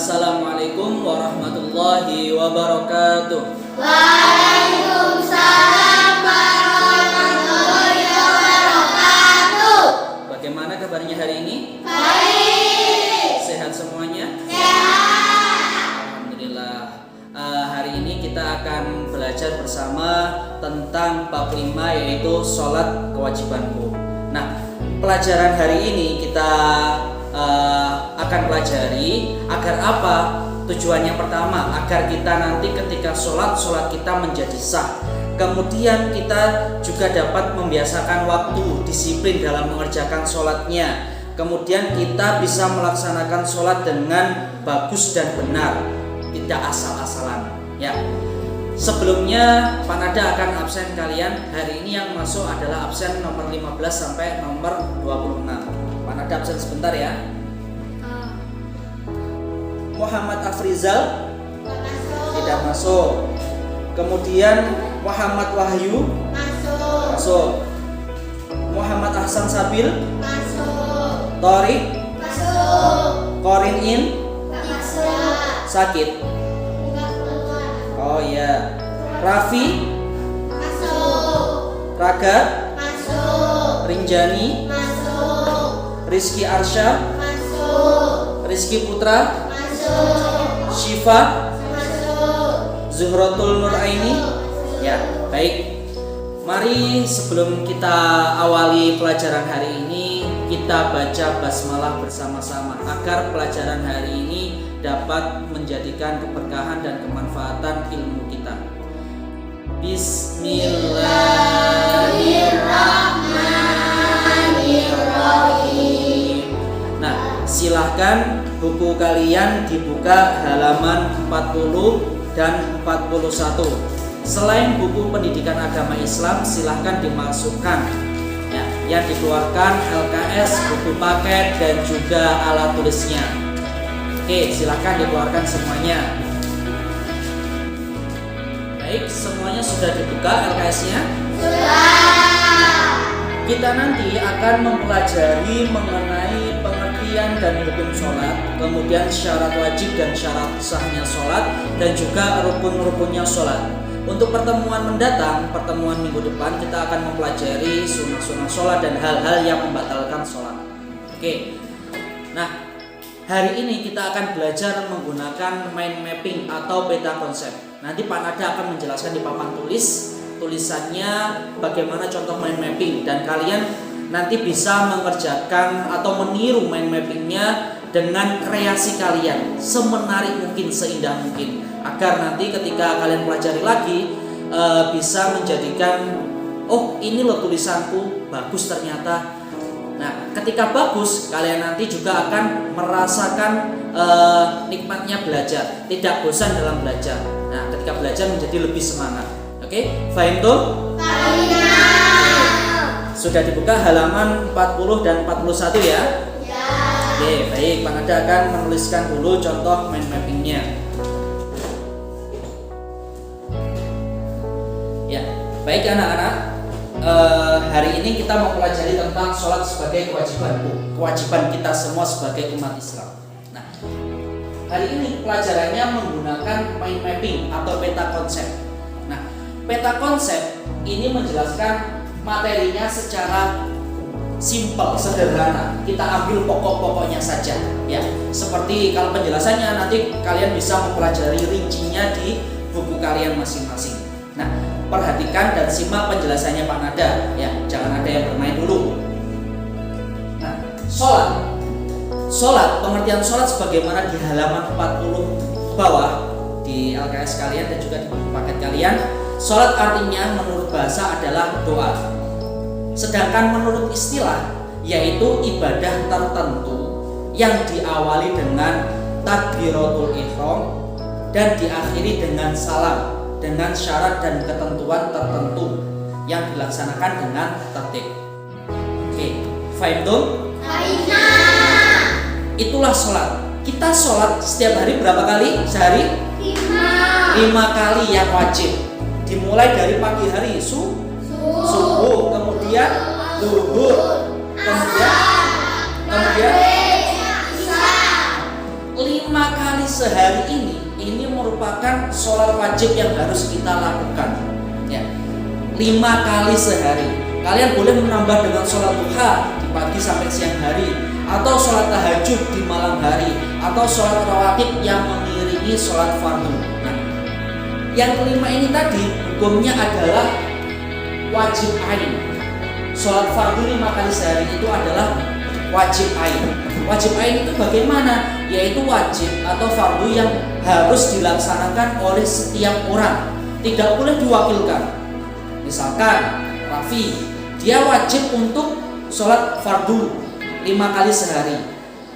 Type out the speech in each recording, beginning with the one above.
Assalamualaikum warahmatullahi wabarakatuh. Waalaikumsalam warahmatullahi wabarakatuh. Bagaimana kabarnya hari ini? Baik. Sehat semuanya? Sehat. Alhamdulillah. Hari ini kita akan belajar bersama tentang bab 5, yaitu sholat kewajibanku. Nah, pelajaran hari ini kita akan pelajari agar apa? Tujuannya pertama, agar kita nanti ketika sholat kita menjadi sah. Kemudian kita juga dapat membiasakan waktu, disiplin dalam mengerjakan sholatnya. Kemudian kita bisa melaksanakan sholat dengan bagus dan benar, tidak asal-asalan. Ya. Sebelumnya Pak Nada akan absen kalian. Hari ini yang masuk adalah absen nomor 15 sampai nomor 26. Pak Nada absen sebentar ya. Muhammad Afrizal tidak masuk. Kemudian Muhammad Wahyu masuk. Muhammad Ahsan Sabil Masuk. Torik Masuk. Korin In Masuk. sakit. Enggak keluar. Oh iya. Raffi Masuk. Raga Masuk. Rinjani Masuk. Rizky Arsya Masuk. Rizky Putra Masuk. Syifa Masuk. Zuhratul Nuraini. Ya, baik. Mari sebelum kita awali pelajaran hari ini, kita baca basmalah bersama-sama agar pelajaran hari ini dapat menjadikan keberkahan dan kemanfaatan ilmu kita. Bismillahirrahmanirrahim. Nah, silahkan buku kalian dibuka halaman 40 dan 41. Selain buku pendidikan agama Islam, silahkan dimasukkan ya, yang dikeluarkan LKS, buku paket, dan juga alat tulisnya. Oke, silahkan dikeluarkan semuanya. Baik, semuanya sudah dibuka LKS-nya? Sudah. Kita nanti akan mempelajari mengenai pengertian dan hukum sholat, kemudian syarat wajib dan syarat sahnya sholat, dan juga rukun-rukunnya sholat. Untuk pertemuan mendatang, pertemuan minggu depan, kita akan mempelajari sunnah-sunnah sholat dan hal-hal yang membatalkan sholat. Oke. Nah, hari ini kita akan belajar menggunakan mind mapping atau peta konsep. Nanti Pak Nada akan menjelaskan di papan tulisannya bagaimana contoh mind mapping, dan kalian nanti bisa mengerjakan atau meniru mind mappingnya dengan kreasi kalian semenarik mungkin, seindah mungkin, agar nanti ketika kalian pelajari lagi bisa menjadikan, oh ini loh tulisanku bagus ternyata. Nah, ketika bagus, kalian nanti juga akan merasakan nikmatnya belajar, tidak bosan dalam belajar. Nah, ketika belajar menjadi lebih semangat. Oke, fahim tuh? Sudah dibuka halaman 40 dan 41 ya? Ya. Oke, baik. Pak Nada akan menuliskan dulu contoh mind mappingnya. Ya, baik anak-anak. Hari ini kita mau pelajari tentang sholat sebagai kewajiban kita semua sebagai umat Islam. Nah, hari ini pelajarannya menggunakan mind mapping atau peta konsep. Nah, peta konsep ini menjelaskan materinya secara simple, sederhana. Kita ambil pokok-pokoknya saja, ya. Seperti kalau penjelasannya nanti kalian bisa mempelajari rincinya di buku kalian masing-masing. Nah, perhatikan dan simak penjelasannya Pak Nada, ya. Jangan ada yang bermain dulu. Nah, sholat, pengertian sholat sebagaimana di halaman 40 bawah di LKS kalian dan juga di buku paket kalian. Sholat artinya menurut bahasa adalah doa. Sedangkan menurut istilah yaitu ibadah tertentu yang diawali dengan takbiratul ihram dan diakhiri dengan salam dengan syarat dan ketentuan tertentu yang dilaksanakan dengan tertib. Oke, fahim tuh? Itulah sholat. Kita sholat setiap hari berapa kali sehari? 5 kali yang wajib. Dimulai dari pagi hari subuh, kemudian zuhur, kemudian 5 5 kali sehari ini merupakan sholat wajib yang harus kita lakukan. Ya, 5 kali sehari. Kalian boleh menambah dengan sholat duha di pagi sampai siang hari, atau sholat tahajud di malam hari, atau sholat rawatib yang mengiringi sholat fardu. Nah, yang kelima ini tadi hukumnya adalah wajib ain. Sholat fardu 5 kali sehari itu adalah wajib ain. Wajib ain itu bagaimana? Yaitu wajib atau fardu yang harus dilaksanakan oleh setiap orang, tidak boleh diwakilkan. Misalkan Raffi, dia wajib untuk sholat fardu 5 kali sehari.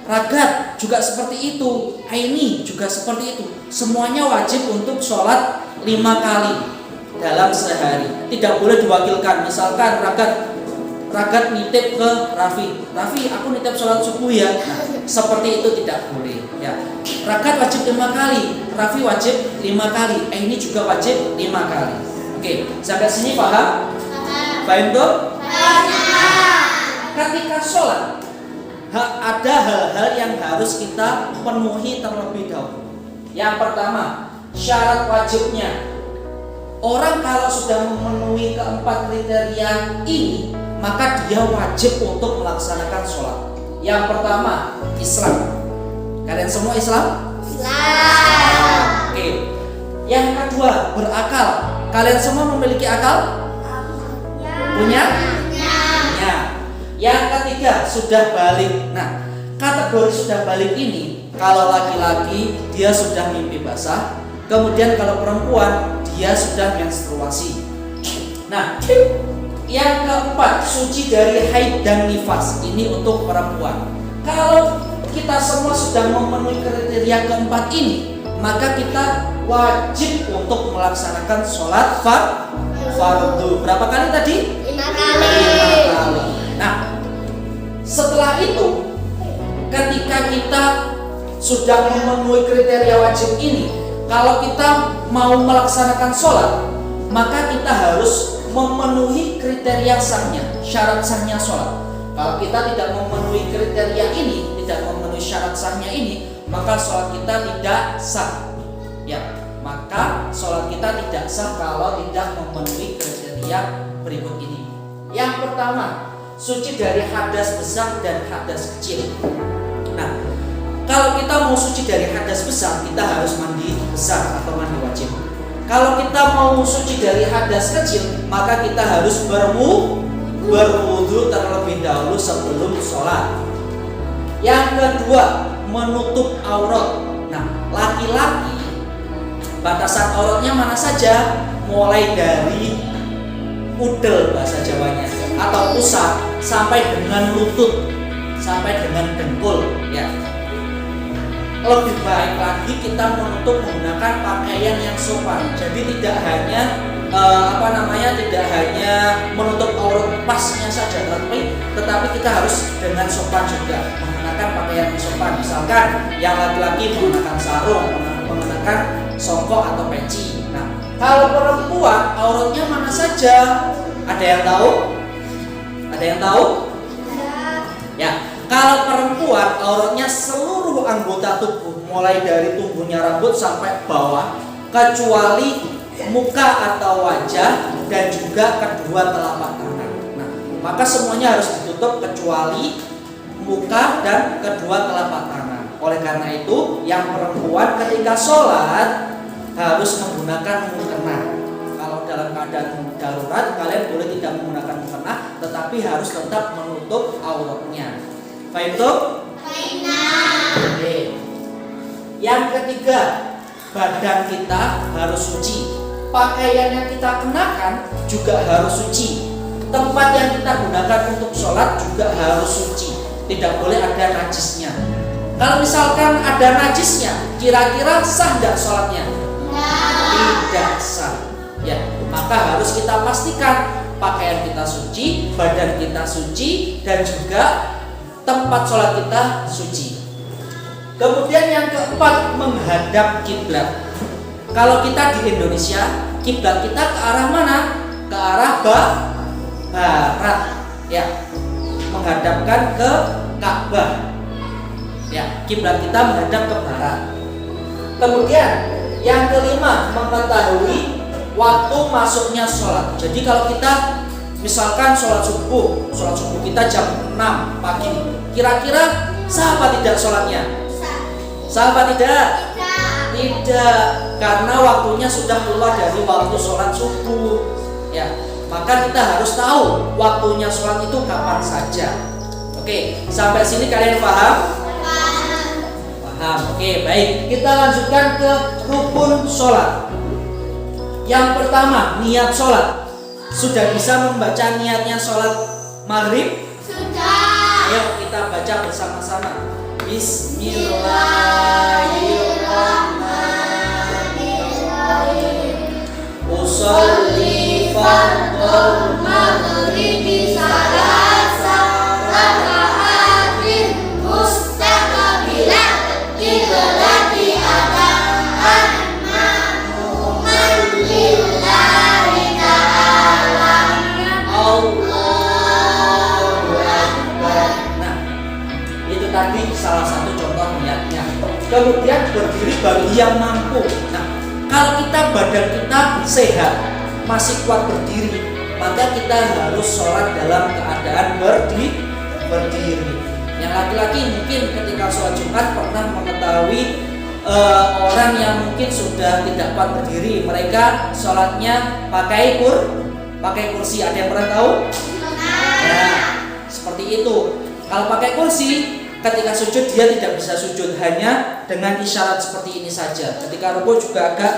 Ragat juga seperti itu, Aini juga seperti itu. Semuanya wajib untuk sholat 5 kali dalam sehari, tidak boleh diwakilkan. Misalkan Ragat nitip ke Raffi, aku nitip sholat subuh ya. Nah, seperti itu tidak boleh ya. Ragat wajib 5 kali, Raffi wajib 5 kali, ini juga wajib 5 kali. Oke, sampai sini paham? Paham tuh? Ketika sholat ada hal-hal yang harus kita penuhi terlebih dahulu. Yang pertama, syarat wajibnya. Orang kalau sudah memenuhi keempat kriteria ini, maka dia wajib untuk melaksanakan sholat. Yang pertama, Islam. Kalian semua Islam? Islam. Oke. Yang kedua, berakal. Kalian semua memiliki akal? Punya? Ya. Yang ketiga, sudah balik. Nah, kategori sudah balik ini, kalau laki-laki dia sudah mimpi basah, kemudian kalau perempuan dia sudah menstruasi. Nah, yang keempat, suci dari haid dan nifas. Ini untuk perempuan. Kalau kita semua sudah memenuhi kriteria keempat ini, maka kita wajib untuk melaksanakan sholat fardu. Berapa kali tadi? 5 kali. 5 kali. Nah, setelah itu, ketika kita sudah memenuhi kriteria wajib ini, kalau kita mau melaksanakan sholat, maka kita harus memenuhi kriteria sahnya, syarat sahnya sholat. Kalau kita tidak memenuhi kriteria ini, tidak memenuhi syarat sahnya ini, maka sholat kita tidak sah. Ya, maka sholat kita tidak sah kalau tidak memenuhi kriteria berikut ini. Yang pertama, suci dari hadas besar dan hadas kecil. Nah, kalau kita mau suci dari hadas besar, kita harus mandi besar atau mandi wajib. Kalau kita mau suci dari hadas kecil, maka kita harus berwudu terlebih dahulu sebelum sholat. Yang kedua, menutup aurat. Nah, laki-laki batasan auratnya mana saja? Mulai dari udel bahasa Jawanya atau pusat sampai dengan lutut, sampai dengan dengkul ya. Lebih baik lagi kita menutup menggunakan pakaian yang sopan. Jadi tidak hanya tidak hanya menutup aurat pasnya saja, tetapi kita harus dengan sopan juga, menggunakan pakaian yang sopan. Misalkan yang laki-laki menggunakan sarung, menggunakan songkok atau peci. Nah, kalau perempuan auratnya mana saja? Ada yang tahu? Ada yang tahu? Ya. Kalau perempuan auratnya seluruh anggota tubuh, mulai dari tumbuhnya rambut sampai bawah, kecuali muka atau wajah dan juga kedua telapak tangan. Nah, maka semuanya harus ditutup kecuali muka dan kedua telapak tangan. Oleh karena itu, yang perempuan ketika sholat harus menggunakan mukena. Kalau dalam keadaan darurat, kalian boleh tidak menggunakan mukena, tetapi harus tetap menutup auratnya. Baik itu? Oke. Yang ketiga, badan kita harus suci. Pakaian yang kita kenakan juga harus suci. Tempat yang kita gunakan untuk sholat juga harus suci. Tidak boleh ada najisnya. Kalau misalkan ada najisnya, kira-kira sah nggak sholatnya? Tidak sah. Ya, maka harus kita pastikan pakaian kita suci, badan kita suci, dan juga tempat sholat kita suci. Kemudian yang keempat, menghadap kiblat. Kalau kita di Indonesia, kiblat kita ke arah mana? Ke arah barat, ya, menghadapkan ke Ka'bah. Ya, kiblat kita menghadap ke barat. Kemudian yang kelima, mengetahui waktu masuknya sholat. Jadi kalau kita misalkan sholat subuh kita jam 6 pagi, kira-kira sah apa tidak sholatnya? Sah apa tidak? Tidak, karena waktunya sudah keluar dari waktu sholat subuh. Ya, maka kita harus tahu waktunya sholat itu kapan saja. Oke, sampai sini kalian paham? Paham. Oke, baik. Kita lanjutkan ke rukun sholat. Yang pertama, niat sholat. Sudah bisa membaca niatnya sholat maghrib? Sudah. Ayo kita baca bersama-sama. Bismillahirrahmanirrahim. Usolli fardhu Maghribi salasa raka'atin mustaqbilan qiblati adaan ma'muman lillahi ta'ala. Allahu Akbar. Nah, itu tadi salah satu contoh niatnya. Kemudian berdiri bagi yang mampu. Nah, kalau kita badan kita sehat, masih kuat berdiri, maka kita harus sholat dalam keadaan berdiri. Yang laki-laki mungkin ketika sholat Jumat pernah mengetahui orang yang mungkin sudah tidak kuat berdiri, mereka sholatnya pakai kursi. Ada yang pernah tahu? Nah, seperti itu. Kalau pakai kursi, ketika sujud dia tidak bisa sujud, hanya dengan isyarat seperti ini saja. Ketika rukuk juga agak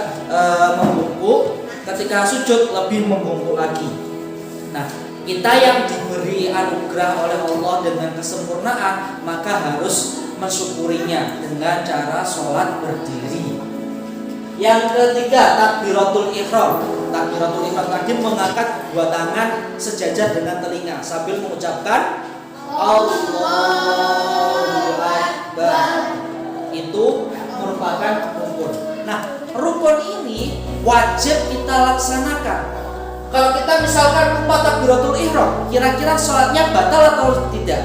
membungkuk, ketika sujud lebih membungkuk lagi. Nah, kita yang diberi anugerah oleh Allah dengan kesempurnaan, maka harus mensyukurinya dengan cara sholat berdiri. Yang ketiga, takbiratul ihram. Takbiratul ihram tadi mengangkat dua tangan sejajar dengan telinga sambil mengucapkan Allahu Akbar. Itu merupakan rukun. Nah, rukun ini wajib kita laksanakan. Kalau kita misalkan lupa takbiratul ihram, kira-kira sholatnya batal atau tidak?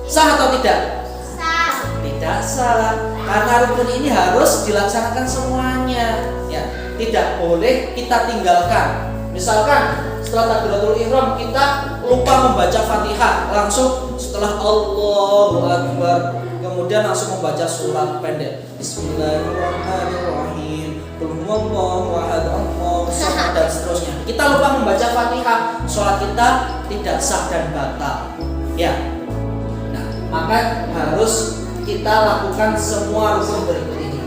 Sah atau tidak? Sah. Tidak sah, karena rukun ini harus dilaksanakan semuanya. Ya, tidak boleh kita tinggalkan. Misalkan setelah takbiratul ihram kita lupa membaca Fatihah, langsung setelah Allahu Akbar kemudian langsung membaca surat pendek Bismillahirrahmanirrahim, Qul huwallahu ahad, Allahu samad, dan seterusnya. Kita lupa membaca Fatihah, sholat kita tidak sah dan batal. Ya. Nah, maka harus kita lakukan semua rukun berikut ini.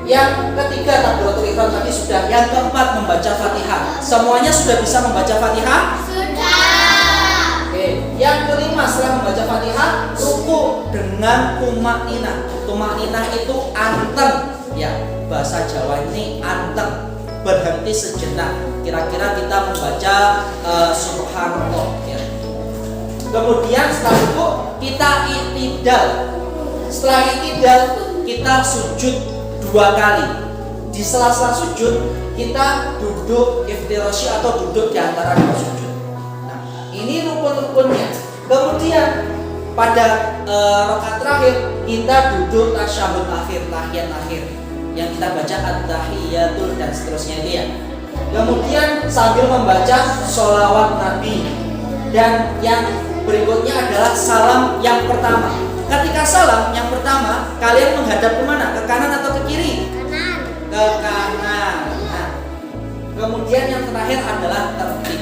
Yang ketiga, takbiratul ihram tadi sudah. Yang keempat, membaca Fatihah. Semuanya sudah bisa membaca Fatihah? Sudah. Oke. Yang kelima, setelah membaca Fatihah, ruku dengan tumakninah. Tumakninah itu anteng, ya. Bahasa Jawa ini anteng, berhenti sejenak. Kira-kira kita membaca subhanallah, ya. Kemudian setelah itu kita i'tidal. Setelah i'tidal kita sujud 2 kali. Di sela-sela sujud kita duduk iftirasy atau duduk di antara dua sujud. Nah, ini rukun-rukunnya. Kemudian pada rakaat terakhir kita duduk tasyahud akhir, tahiyat akhir, yang kita baca at-tahiyatul dan seterusnya itu ya. Kemudian sambil membaca sholawat Nabi. Dan yang berikutnya adalah salam yang pertama. Ketika salam yang pertama, kalian menghadap kemana? Ke kanan atau ke kiri? Kanan. Ke kanan. Nah, kemudian yang terakhir adalah tertib.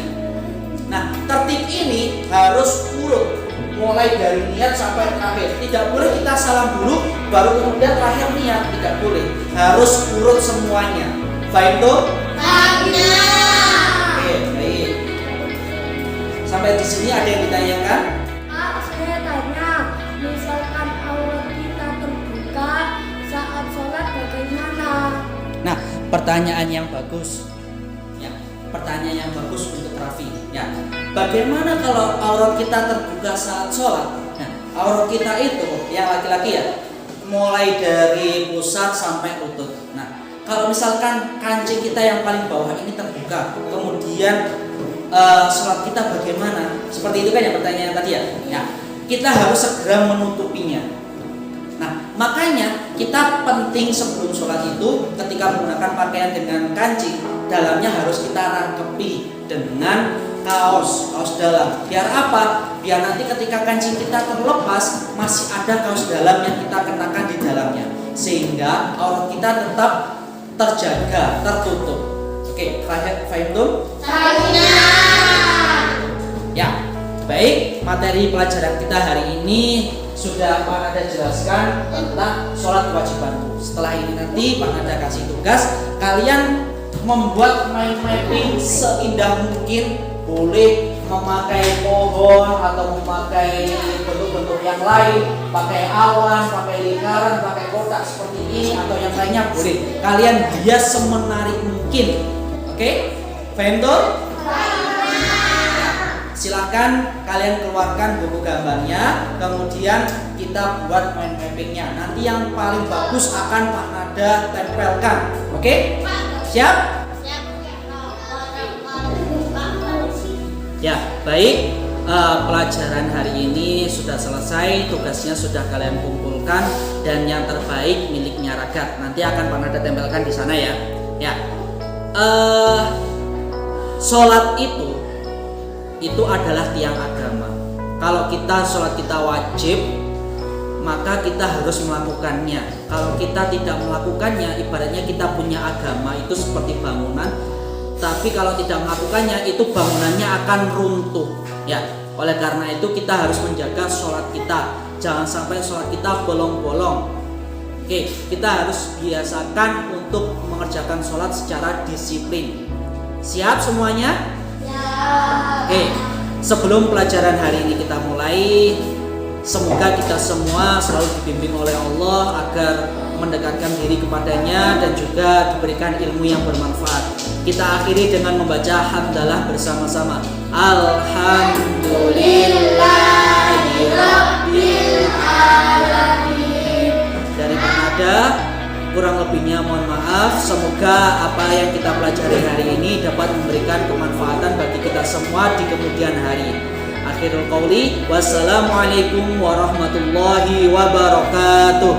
Nah, tertib ini harus urut, mulai dari niat sampai terakhir. Tidak boleh kita salam dulu, baru kemudian terakhir niat. Tidak boleh. Harus urut semuanya. Faham tuh? Banyak. Oke, baik. Sampai di sini ada yang ditanyakan? Saya tanya, misalkan aurat kita terbuka saat sholat bagaimana? Nah, pertanyaan yang bagus. Ya, pertanyaan yang bagus untuk Raffi. Ya, bagaimana kalau aurat kita terbuka saat sholat? Nah, aurat kita itu yang laki-laki ya, mulai dari pusat sampai lutut. Nah, kalau misalkan kancing kita yang paling bawah ini terbuka, kemudian sholat kita bagaimana? Seperti itu kan ya pertanyaan tadi ya. Ya, kita harus segera menutupinya. Makanya kita penting sebelum sholat itu ketika menggunakan pakaian dengan kancing, dalamnya harus kita rangkepi dengan kaos dalam. Biar apa? Biar nanti ketika kancing kita terlepas masih ada kaos dalam yang kita kenakan di dalamnya, sehingga aurat kita tetap terjaga, tertutup. Oke, paham tuh? Ya, baik. Materi pelajaran kita hari ini sudah Pak Nada jelaskan tentang sholat kewajiban. Setelah ini nanti Pak Nada kasih tugas, kalian membuat mind mapping seindah mungkin. Boleh memakai pohon atau memakai bentuk-bentuk yang lain, pakai awan, pakai lingkaran, pakai kotak seperti ini atau yang lainnya boleh. Kalian hias semenarik mungkin. Oke? Paham tuh? Silakan kalian keluarkan buku gambarnya, kemudian kita buat mind mappingnya. Nanti yang paling bagus akan Pak Nada tempelkan. Oke? Siap? Ya, baik. Pelajaran hari ini sudah selesai, tugasnya sudah kalian kumpulkan dan yang terbaik miliknya Ragat. Nanti akan Pak Nada tempelkan di sana ya. Ya. Sholat itu adalah tiang agama. Kalau sholat kita wajib, maka kita harus melakukannya. Kalau kita tidak melakukannya, ibaratnya kita punya agama itu seperti bangunan. Tapi kalau tidak melakukannya, itu bangunannya akan runtuh. Ya, oleh karena itu kita harus menjaga sholat kita. Jangan sampai sholat kita bolong-bolong. Oke, kita harus biasakan untuk mengerjakan sholat secara disiplin. Siap semuanya? Oke, sebelum pelajaran hari ini kita mulai, semoga kita semua selalu dibimbing oleh Allah agar mendekatkan diri kepadanya dan juga diberikan ilmu yang bermanfaat. Kita akhiri dengan membaca hamdalah bersama-sama. Alhamdulillahirabbil alamin. Dari Pak Nada, kurang lebihnya mohon maaf. Semoga apa yang kita pelajari hari ini dapat memberikan kemanfaatan bagi kita semua di kemudian hari. Akhirul qauli, wassalamualaikum warahmatullahi wabarakatuh.